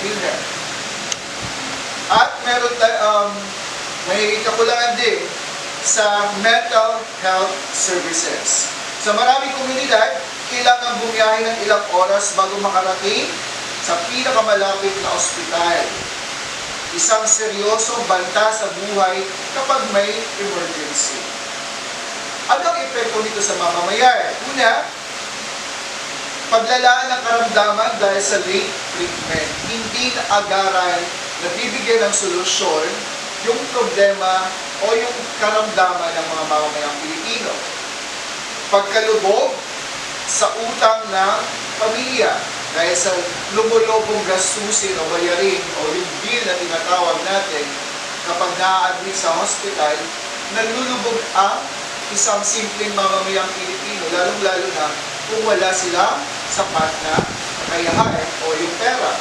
PhilHealth. At may kakulangan din sa mental health services. Sa maraming komunidad, kailangan bumiyahe ng ilang oras bago makarating sa pinakamalapit na ospital. Isang seryosong banta sa buhay kapag may emergency. Ano ang epekto nito sa mamamayan? Una, paglalaan ng karamdaman dahil sa late treatment. Hindi na agaran na bibigyan ng solusyon yung problema o yung karamdaman ng mga mamamayang Pilipino. Pagkalubog sa utang ng pamilya dahil sa lumulubong gastusin o bayarin o yung bill na tinatawag natin kapag na-admit sa hospital, nalulubog ang isang simpleng mamamayang Pilipino, lalong-lalo na kung wala silang sapat na kakayahan o yung pera.